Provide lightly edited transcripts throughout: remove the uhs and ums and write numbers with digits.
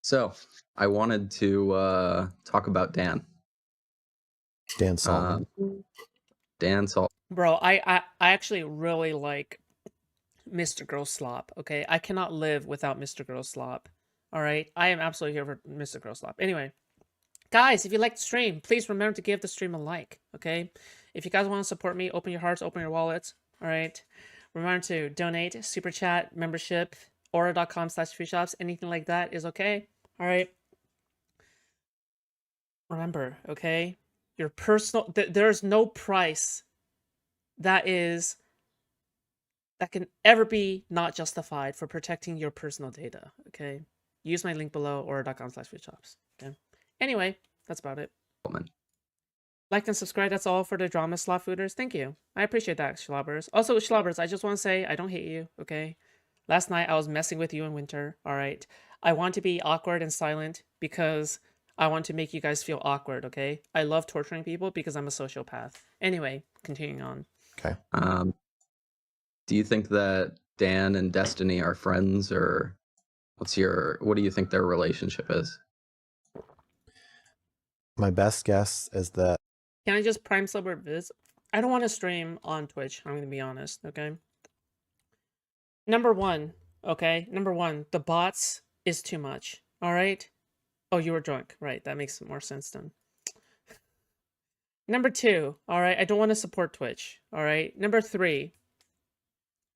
So, I wanted to talk about Dan. Dan Uh, Saltman. Dan Salt. Bro, I actually really like MrGirl slop. Okay, I cannot live without MrGirl slop. All right, I am absolutely here for MrGirl slop. Anyway, guys, if you like the stream, please remember to give the stream a like. Okay, if you guys want to support me, open your hearts, open your wallets. All right, remember to donate, super chat, membership, aura.com/Foodshops, anything like that is okay. All right. Remember, okay, your personal. There's no price that is that can ever be not justified for protecting your personal data. Okay, use my link below or.com/foodshops. Okay. Anyway, that's about it. Like and subscribe. That's all for the drama slot fooders. Thank you. I appreciate that, Schlobbers. Also, Schlobbers, I just want to say I don't hate you. Okay. Last night I was messing with you in winter. All right. I want to be awkward and silent because I want to make you guys feel awkward. Okay. I love torturing people because I'm a sociopath. Anyway, continuing on. Okay. Do you think that Dan and Destiny are friends, or what do you think their relationship is? My best guess is that Can I just prime sub or viz? I don't want to stream on Twitch. I'm going to be honest. Okay. Number one. Okay. Number one, the bots is too much. All right. Oh, you were drunk. Right. That makes more sense then. Number two. All right. I don't want to support Twitch. All right. Number three.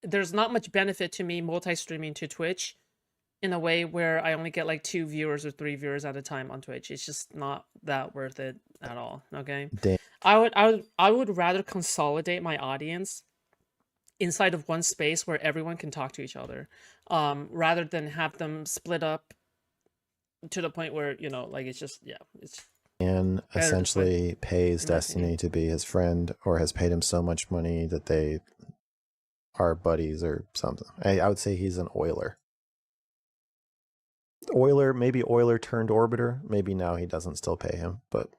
There's not much benefit to me multi-streaming to Twitch in a way where I only get like 2 viewers or 3 viewers at a time on Twitch. It's just not that worth it at all. Okay. Dan, I would rather consolidate my audience inside of one space where everyone can talk to each other, rather than have them split up to the point where, you know, like it's just, yeah, it's Dan essentially pays Destiny to be his friend, or has paid him so much money that they are buddies or something. I would say he's an Oiler. Maybe Oiler turned Orbiter. Maybe now he doesn't still pay him, but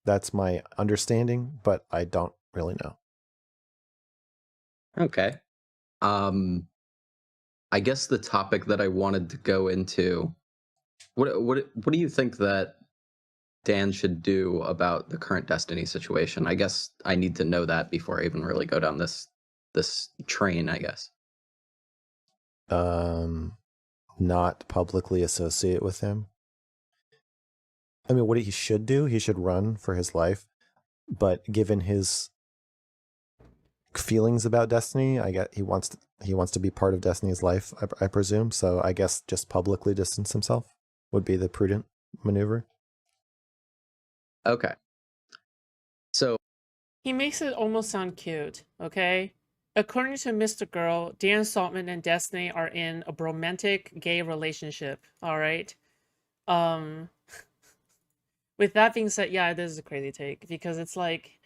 that's my understanding, but I don't really know. Okay. I guess the topic that I wanted to go into, what do you think that Dan should do about the current Destiny situation? I guess I need to know that before I even really go down this train, I guess. Not publicly associate with him. I mean, what he should do, he should run for his life, but given his feelings about Destiny, I guess he wants to be part of Destiny's life, I presume. So I guess just publicly distance himself would be the prudent maneuver. Okay. So he makes it almost sound cute, okay? According to MrGirl, Dan Saltman and Destiny are in a romantic gay relationship, all right? With that being said, yeah, this is a crazy take, because it's like,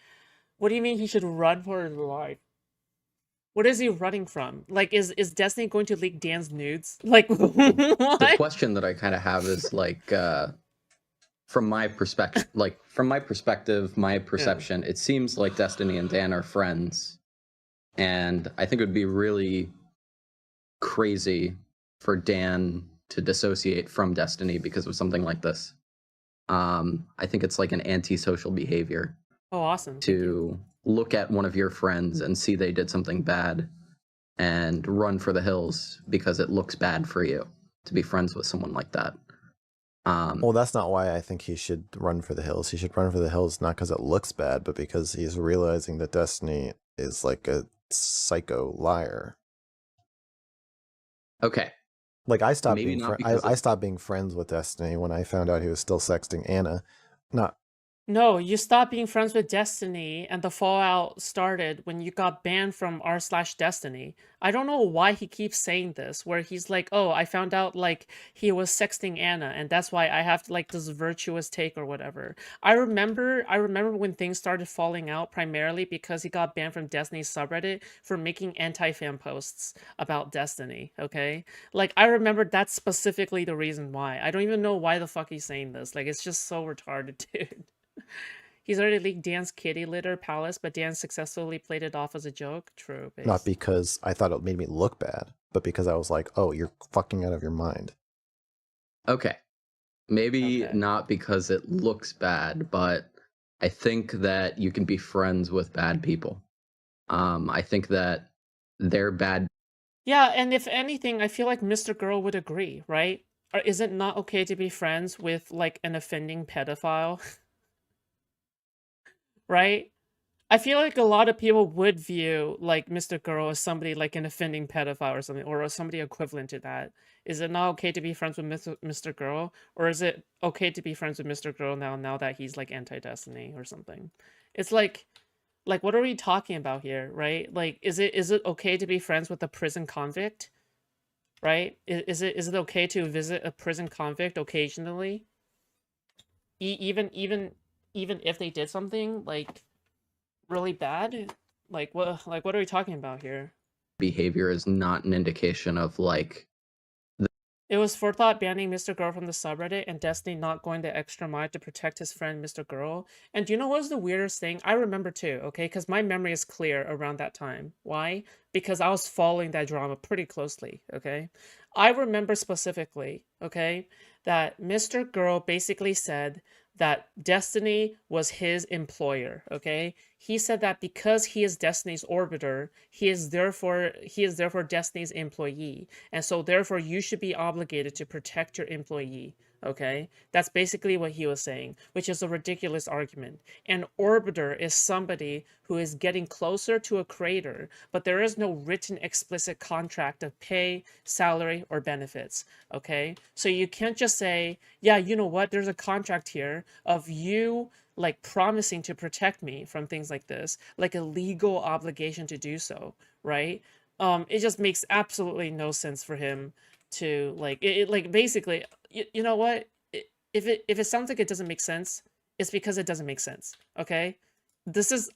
what do you mean he should run for his life? What is he running from? Like, is Destiny going to leak Dan's nudes? Like, what? The question that I kind of have is like, from my perspective, my perception, it seems like Destiny and Dan are friends, and I think it would be really crazy for Dan to dissociate from Destiny because of something like this. I think it's like an antisocial behavior. Oh, awesome. To look at one of your friends and see they did something bad and run for the hills because it looks bad for you to be friends with someone like that. Well, that's not why I think he should run for the hills. He should run for the hills not because it looks bad, but because he's realizing that Destiny is like a psycho liar. Okay. Like, I stopped I stopped being friends with Destiny when I found out he was still sexting Anna. No, you stopped being friends with Destiny, and the fallout started when you got banned from r/Destiny. I don't know why he keeps saying this, where he's like, oh, I found out, like, he was sexting Anna, and that's why I have, like, this virtuous take or whatever. I remember when things started falling out, primarily because he got banned from Destiny's subreddit for making anti-fan posts about Destiny, okay? Like, I remember that's specifically the reason why. I don't even know why the fuck he's saying this. Like, it's just so retarded, dude. He's already leaked Dan's kitty litter palace, but Dan successfully played it off as a joke. True. Base. Not because I thought it made me look bad, but because I was like, oh, you're fucking out of your mind. Okay. Maybe Okay. not because it looks bad, but I think that you can be friends with bad people. I think that they're bad. Yeah, and if anything, I feel like Mr. Girl would agree, right? Or is it not okay to be friends with like an offending pedophile, right? I feel like a lot of people would view like Mr. Girl as somebody like an offending pedophile or something, or as somebody equivalent to that. Is it not okay to be friends with Mr. Girl, or is it okay to be friends with Mr. Girl now that he's like anti-Destiny or something? It's like what are we talking about here, right? Like, is it okay to be friends with a prison convict, right? Is it okay to visit a prison convict occasionally, even if they did something like really bad? Like what are we talking about here? Behavior is not an indication of like It was forethought banning Mr. Girl from the subreddit and Destiny not going the extra mile to protect his friend Mr. Girl. And do you know what was the weirdest thing? I remember too, okay? Because my memory is clear around that time. Why? Because I was following that drama pretty closely, okay? I remember specifically, okay, that Mr. Girl basically said that Destiny was his employer, okay? He said that because he is Destiny's orbiter, he is therefore Destiny's employee. And so therefore you should be obligated to protect your employee. Okay, that's basically what he was saying, which is a ridiculous argument. An orbiter is somebody who is getting closer to a creator, but there is no written explicit contract of pay, salary, or benefits. Okay, so you can't just say, yeah, you know what, there's a contract here of you like promising to protect me from things like this, like a legal obligation to do so, right? It just makes absolutely no sense for him to like like basically, you know what, if it sounds like it doesn't make sense, it's because it doesn't make sense. Okay,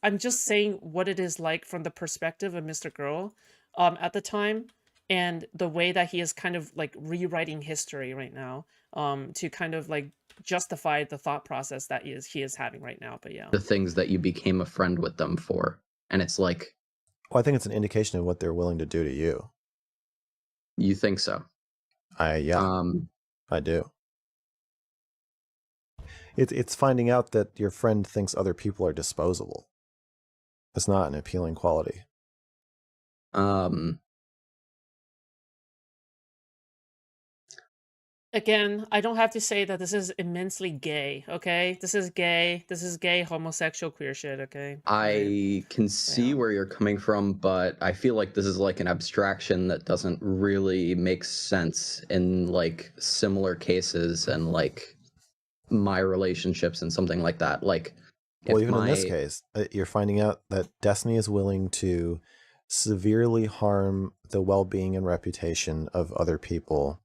I'm just saying what it is like from the perspective of Mr. Girl at the time, and the way that he is kind of like rewriting history right now to kind of like justify the thought process that he is having right now. But yeah. the things that you became a friend with them for. And it's like, Well, I think it's an indication of what they're willing to do to you. you think so. Yeah, Um, I do. It's finding out that your friend thinks other people are disposable. It's not an appealing quality. um, Again, I don't have to say that this is immensely gay, okay? This is gay. This is gay, homosexual, queer shit, okay? Right? I can see Yeah. where you're coming from, but I feel like this is like an abstraction that doesn't really make sense in like similar cases and like my relationships and something like that. Like, Well, if even in this my case, you're finding out that Destiny is willing to severely harm the well-being and reputation of other people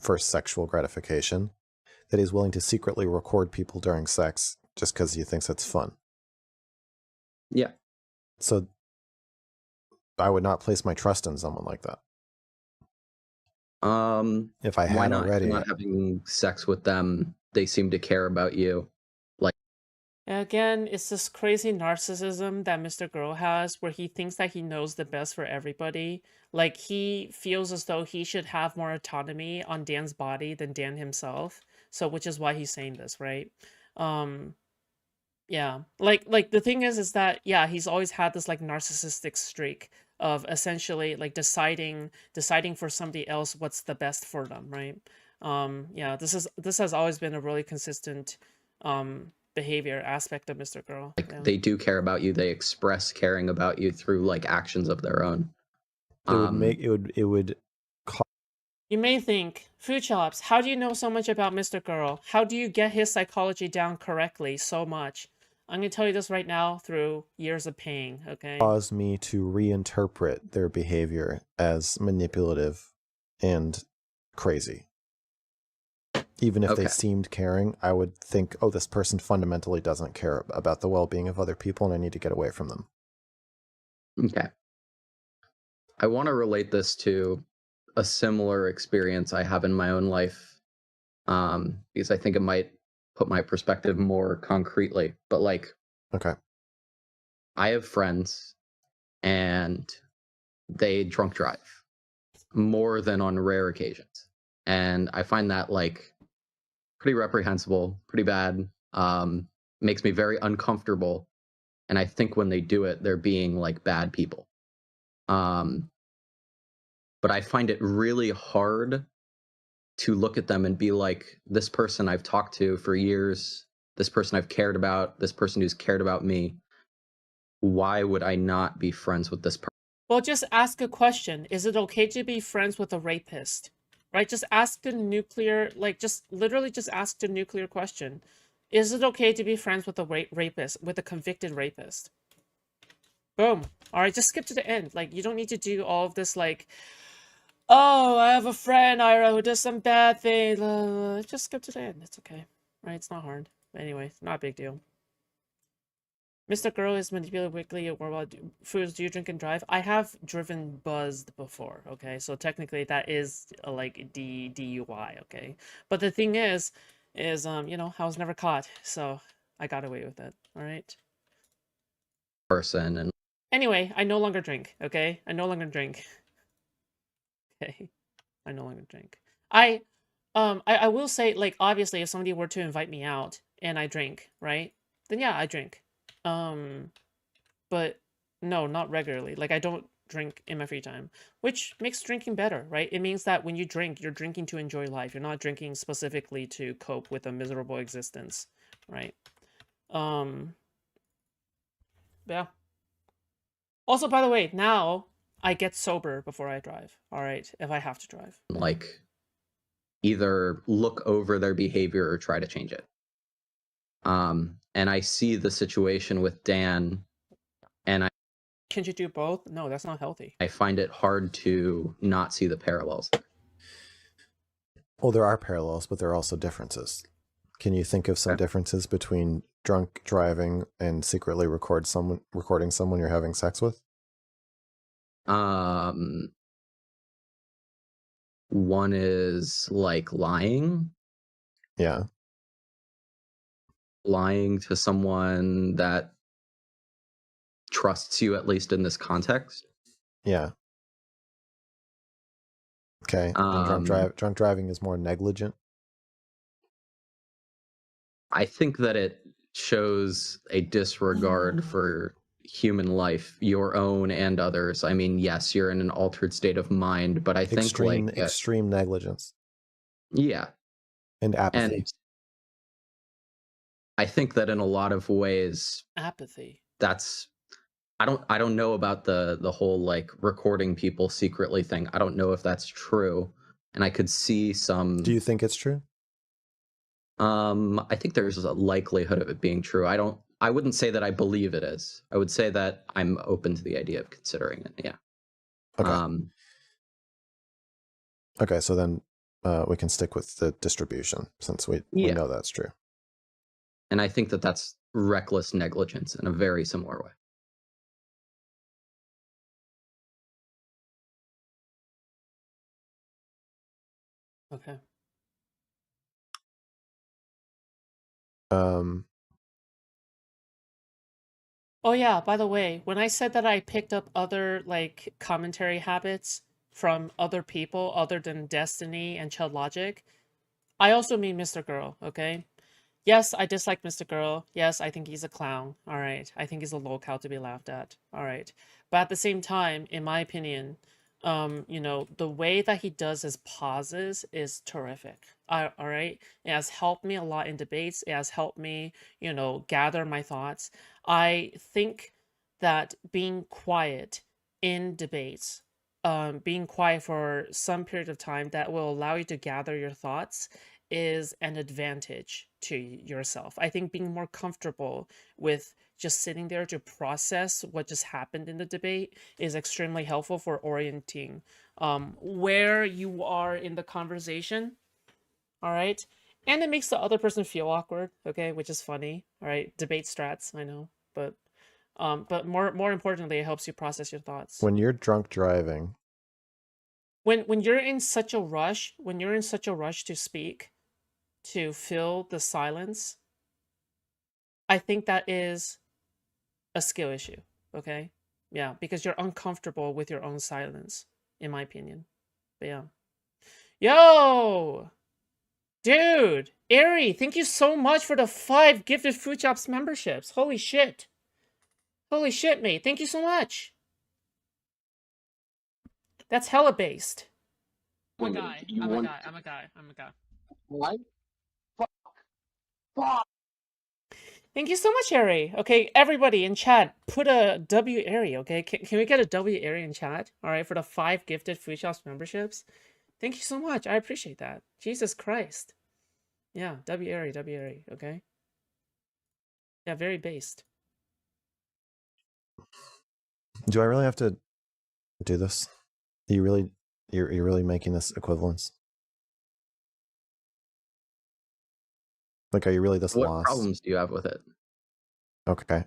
for sexual gratification, that he's willing to secretly record people during sex just because he thinks it's fun. yeah, So I would not place my trust in someone like that. If I why had not? If already, you're not having sex with them, they seem to care about you. Like, Again, it's this crazy narcissism that Mr. Girl has where he thinks that he knows the best for everybody. Like he feels as though he should have more autonomy on Dan's body than Dan himself. So which is why he's saying this, right? Um yeah. Like the thing is that yeah, he's always had this like narcissistic streak of essentially like deciding for somebody else what's the best for them, right? Yeah, this has always been a really consistent behavior aspect of Mr. Girl. Yeah. they do care about you. They express caring about you through like actions of their own. it would Um, make it would You may think, Foodshops, how do you know so much about Mr. Girl? How do you get his psychology down correctly so much? I'm going to tell you this right now through years of paying, okay? cause me to reinterpret their behavior as manipulative and crazy. Even if they okay. seemed caring, I would think, oh, this person fundamentally doesn't care about the well-being of other people and I need to get away from them. Okay. I want to relate this to a similar experience I have in my own life, because I think it might put my perspective more concretely. But like, Okay. I have friends and they drunk drive more than on rare occasions. and I find that like pretty reprehensible, pretty bad. Makes me very uncomfortable, and I think when they do it, they're being like bad people. Um, but I find it really hard to look at them and be like, this person I've talked to for years, this person I've cared about, this person who's cared about me. Why would I not be friends with this person? Well, just ask a question. Is it okay to be friends with a rapist? Right? Just ask the nuclear, like, just literally just ask the nuclear question. Is it okay to be friends with a rapist, with a convicted rapist? Boom. All right, just skip to the end. Like, you don't need to do all of this, like, oh, I have a friend, Ira, who does some bad thing. Just skip to the end. It's okay. Right? It's not hard. Anyway, not a big deal. MrGirl is manipulated weekly. What about foods? Do you drink and drive? I have driven buzzed before. Okay, so technically that is like DUI. Okay, but the thing is you know, I was never caught, so I got away with it. All right. Person and Anyway, I no longer drink. Okay, I no longer drink. Okay, I no longer drink. I will say, like, obviously, if somebody were to invite me out and I drink, right? Then yeah, I drink. But no, not regularly. Like, I don't drink in my free time, which makes drinking better, right? It means that when you drink, you're drinking to enjoy life. You're not drinking specifically to cope with a miserable existence, right? Yeah. Also, by the way, now I get sober before I drive. All right, if I have to drive. like either look over their behavior or try to change it. And I see the situation with Dan, and Can't you do both? No, that's not healthy. I find it hard to not see the parallels. Well, there are parallels, but there are also differences. Can you think of some differences between drunk driving and secretly recording someone you're having sex with? One is like lying Yeah. to someone that trusts you, at least in this context. Yeah. Okay. And drunk driving is more negligent. I think that it shows a disregard for human life, your own and others. I mean, yes, you're in an altered state of mind, but I think extreme negligence. Yeah. And apathy. And I think that in a lot of ways, apathy. That's I don't know about the whole like recording people secretly thing. I don't know if that's true. And I could see some. Do you think it's true? I think there's a likelihood of it being true. I wouldn't say that I believe it is. I would say that I'm open to the idea of considering it. Yeah. Okay. Okay, so then we can stick with the distribution since we know that's true. And I think that that's reckless negligence in a very similar way. Okay. Oh yeah, by the way, when I said that I picked up other like commentary habits from other people other than Destiny and Chud Logic, I also mean MrGirl, okay? Yes, I dislike MrGirl. Yes, I think he's a clown. All right. I think he's a lolcow to be laughed at. All right. But at the same time, in my opinion, you know, the way that he does his pauses is terrific. All right. It has helped me a lot in debates. It has helped me, you know, gather my thoughts. I think that being quiet in debates, being quiet for some period of time that will allow you to gather your thoughts is an advantage to yourself. I think being more comfortable with just sitting there to process what just happened in the debate is extremely helpful for orienting where you are in the conversation. All right. And it makes the other person feel awkward, okay, which is funny. All right. Debate strats, I know. But more importantly, it helps you process your thoughts. When you're drunk driving, when you're in such a rush, to speak, to fill the silence, I think that is a skill issue, okay? Yeah, because you're uncomfortable with your own silence, in my opinion. But yeah. Yo! Dude! Ari, thank you so much for the 5 gifted Foodshops memberships. Holy shit. Holy shit, mate. Thank you so much. That's hella based. I'm a guy. I'm a guy. I'm a guy. I'm a guy. What? Thank you so much, Ari. Okay, everybody in chat, put a W Ari, okay? Can we get a W Ari in chat? All right, for the 5 gifted Foodshops memberships. Thank you so much. I appreciate that. Jesus Christ. Yeah, W Ari, okay? Yeah, very based. Do I really have to do this? You're really making this equivalence? Like, are you really this What lost? problems do you have with it? Okay.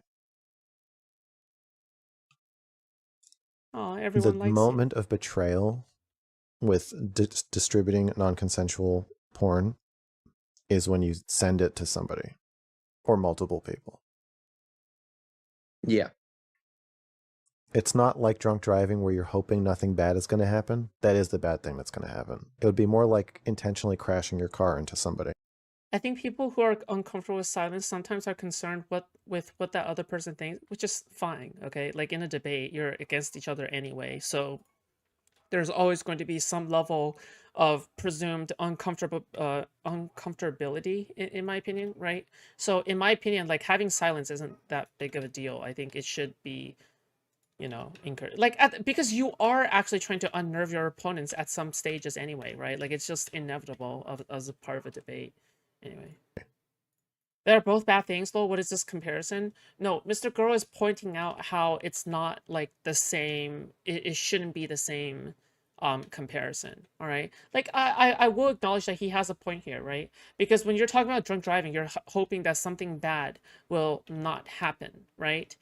Oh, everyone The likes moment of betrayal with distributing non-consensual porn is when you send it to somebody or multiple people. Yeah. It's not like drunk driving where you're hoping nothing bad is going to happen. That is the bad thing that's going to happen. It would be more like intentionally crashing your car into somebody. I think people who are uncomfortable with silence sometimes are concerned with what that other person thinks, which is fine, okay? Like in a debate, you're against each other anyway, so there's always going to be some level of presumed uncomfortability in my opinion, right? So in my opinion, like having silence isn't that big of a deal. I think it should be, you know, encouraged, like because you are actually trying to unnerve your opponents at some stages anyway, right? Like it's just inevitable as a part of a debate. Anyway, they're both bad things though. What is this comparison? No, MrGirl is pointing out how it's not like the same. It shouldn't be the same comparison. All right. Like I will acknowledge that he has a point here, right? Because when you're talking about drunk driving, you're hoping that something bad will not happen, right?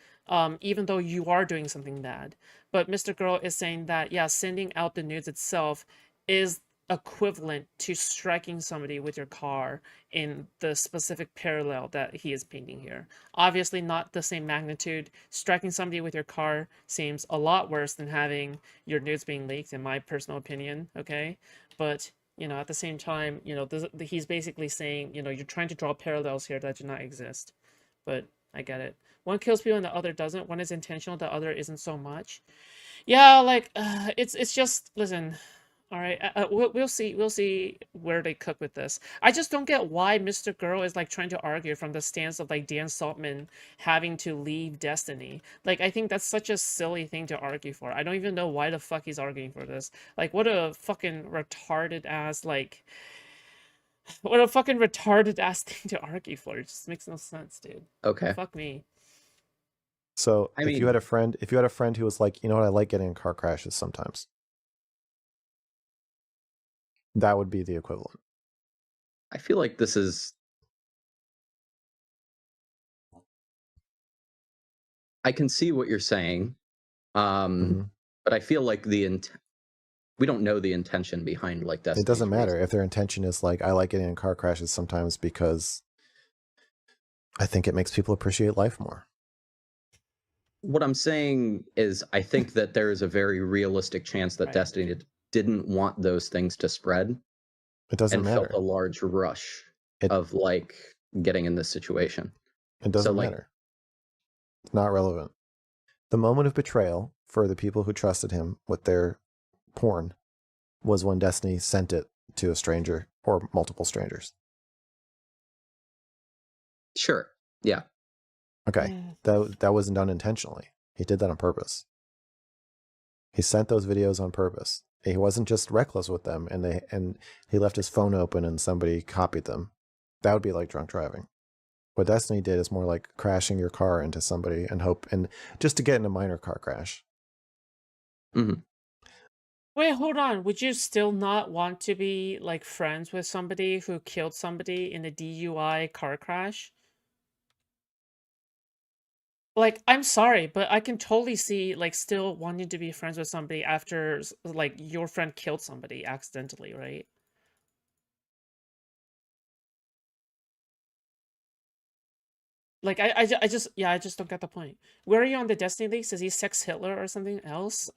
Even though you are doing something bad. But MrGirl is saying that yeah, sending out the nudes itself is equivalent to striking somebody with your car in the specific parallel that he is painting here. Obviously not the same magnitude. Striking somebody with your car seems a lot worse than having your nudes being leaked, in my personal opinion, okay? But, you know, at the same time, you know, he's basically saying, you know, you're trying to draw parallels here that do not exist. But I get it. One kills people and the other doesn't. One is intentional, the other isn't so much. Yeah, like, it's just, listen, all right, we'll see where they cook with this. I just don't get why MrGirl is like trying to argue from the stance of like Dan Saltman having to leave Destiny. Like I think that's such a silly thing to argue for. I don't even know why the fuck he's arguing for this. Like what a fucking retarded ass like what a fucking retarded ass thing to argue for. It just makes no sense, dude. Okay. Fuck me. So I if you mean, had a friend who was like, you know what, I like getting in car crashes sometimes. That would be the equivalent. I feel like this is. I can see what you're saying, but I feel like we don't know the intention behind like Destiny's It doesn't matter reason. if their intention is like, I like getting in car crashes sometimes because I think it makes people appreciate life more. What I'm saying is, I think that there is a very realistic chance that Right. Destiny didn't want those things to spread. It doesn't and matter. felt a large rush It- of like getting in this situation. It doesn't like, matter. It's not relevant. The moment of betrayal for the people who trusted him with their porn was when Destiny sent it to a stranger or multiple strangers. Sure. Yeah. Okay. That wasn't done intentionally. He did that on purpose. He sent those videos on purpose. He wasn't just reckless with them and he left his phone open and somebody copied them. That would be like drunk driving. What Destiny did is more like crashing your car into somebody and just to get in a minor car crash. Mm-hmm. Wait, hold on. Would you still not want to be like friends with somebody who killed somebody in a DUI car crash? Like, I'm sorry, but I can totally see like still wanting to be friends with somebody after like your friend killed somebody accidentally, right? Like I just yeah, I just don't get the point. Where are you on the Destiny Leagues? Is he Sex Hitler or something else?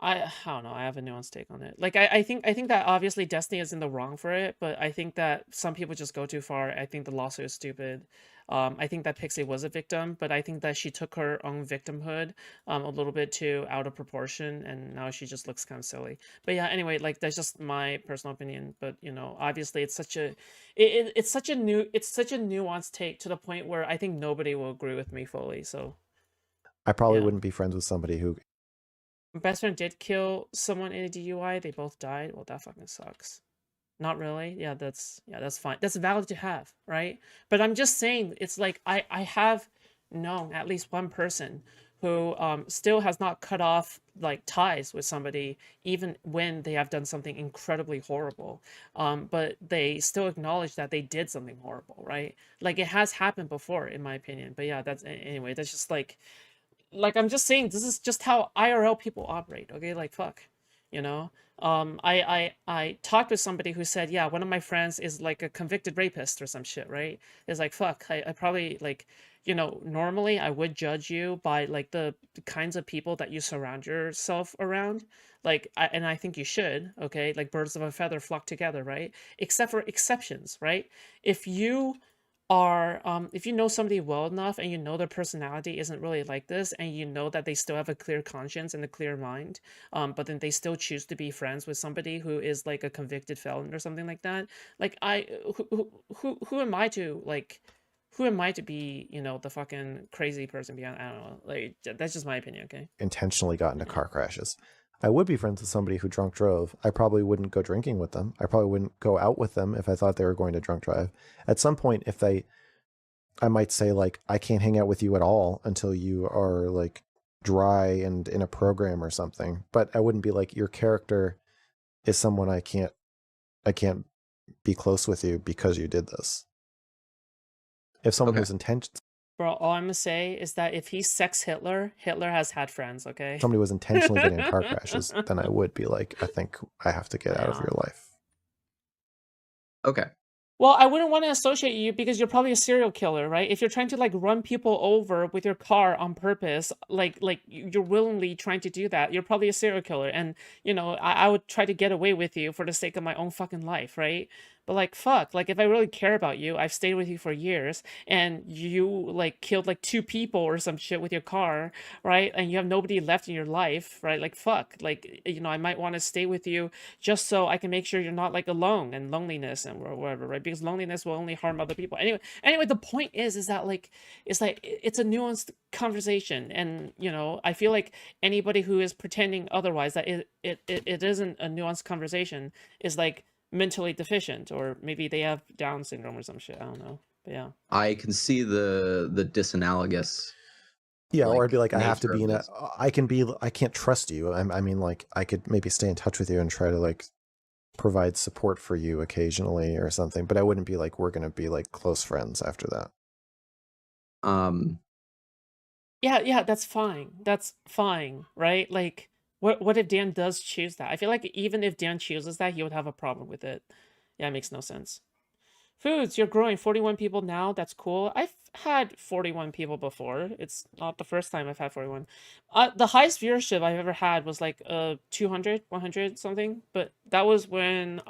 I don't know. I have a nuanced take on it. Like I think that obviously Destiny is in the wrong for it, but I think that some people just go too far. I think the lawsuit is stupid. I think that Pixie was a victim, but I think that she took her own victimhood a little bit too out of proportion, and now she just looks kind of silly. But yeah, anyway, like that's just my personal opinion. But you know, obviously it's such a it's such a nuanced take to the point where I think nobody will agree with me fully. So I probably yeah. wouldn't be friends with somebody who My best friend did kill someone in a DUI. They both died. Well, that fucking sucks. Not really. Yeah, that's fine. That's valid to have, right? But I'm just saying, it's like I have known at least one person who still has not cut off like ties with somebody even when they have done something incredibly horrible. But they still acknowledge that they did something horrible, right? Like it has happened before, in my opinion. But yeah, that's anyway. That's just like I'm just saying this is just how IRL people operate, okay? Like fuck. You know? I talked with somebody who said, yeah, one of my friends is like a convicted rapist or some shit, right? It's like fuck, I probably like, you know, normally I would judge you by like the kinds of people that you surround yourself around. Like and I think you should, okay? Like birds of a feather flock together, right? Except for exceptions, right? If you are if you know somebody well enough and you know their personality isn't really like this and you know that they still have a clear conscience and a clear mind, but then they still choose to be friends with somebody who is like a convicted felon or something like that, like who am I to like who am I to be, you know, the fucking crazy person behind? I don't know, like that's just my opinion, okay? intentionally got into car crashes. I would be friends with somebody who drunk drove. I probably wouldn't go drinking with them. I probably wouldn't go out with them if I thought they were going to drunk drive. At some point, I might say like, I can't hang out with you at all until you are like dry and in a program or something. But I wouldn't be like, your character is someone I can't be close with you because you did this. If someone Okay. who's intention Bro, all I'm gonna say is that if he's sex Hitler, Hitler has had friends, okay? somebody was intentionally getting in car crashes, then I would be like, I think I have to get out of Yeah. your life. Okay. Well, I wouldn't want to associate you because you're probably a serial killer, right? If you're trying to like run people over with your car on purpose, like you're willingly trying to do that, you're probably a serial killer. And you know, I would try to get away with you for the sake of my own fucking life, right? But like fuck, like if I really care about you, I've stayed with you for years, and you like killed like 2 people or some shit with your car, right? And you have nobody left in your life, right? Like fuck, like you know, I might want to stay with you just so I can make sure you're not like alone and loneliness and whatever, right? Because loneliness will only harm other people. Anyway, the point is that like it's a nuanced conversation, and you know, I feel like anybody who is pretending otherwise that it isn't a nuanced conversation is like mentally deficient, or maybe they have Down syndrome or some shit. I don't know, but yeah. I can see the disanalogous. Yeah, or I'd be Like, like, I have to nature be of in a, this. I can't trust you. I mean, like, I could maybe stay in touch with you and try to like provide support for you occasionally or something, but I wouldn't be like, we're going to be like close friends after that. Yeah, that's fine. That's fine, right? Like, what if Dan does choose that? I feel like even if Dan chooses that, he would have a problem with it. Yeah, it makes no sense. Foods, you're growing 41 people now. That's cool. I've had 41 people before. It's not the first time I've had 41. The highest viewership I've ever had was like 200, 100 something. But that was when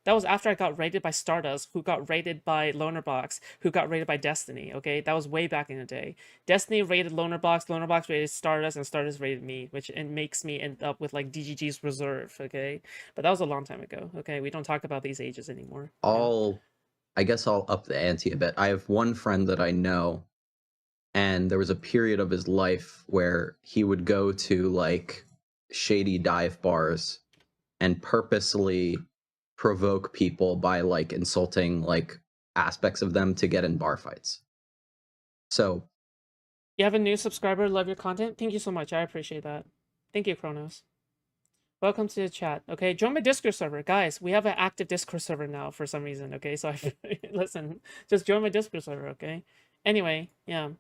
that was after I got rated by Stardust, who got rated by Lonerbox, who got rated by Destiny. Okay, that was way back in the day. Destiny rated Lonerbox, Lonerbox rated Stardust, and Stardust rated me, which it makes me end up with like DGG's reserve. Okay, but that was a long time ago. Okay, we don't talk about these ages anymore. Yeah. I guess I'll up the ante a bit. I have one friend that I know, and there was a period of his life where he would go to like shady dive bars and purposely provoke people by like insulting like aspects of them to get in bar fights. So You have a new subscriber, love your content. Thank you so much. I appreciate that. Thank you, Kronos. Welcome to the chat. Okay, join my Discord server. Guys, we have an active Discord server now for some reason. Okay, so listen, just join my Discord server, okay? Anyway, yeah.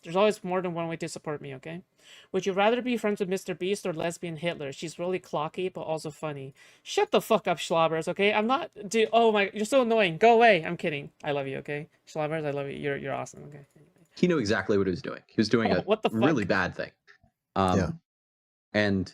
There's always more than one way to support me, okay? Would you rather be friends with Mr. Beast or lesbian Hitler? She's really clocky, but also funny. Shut the fuck up, Schlobbers, okay? I'm not... Dude, oh my... You're so annoying. Go away. I'm kidding. I love you, okay? Schlobbers, I love you. You're awesome, okay? he knew exactly what he was doing. He was doing Oh, a what the really fuck? bad thing. Yeah. And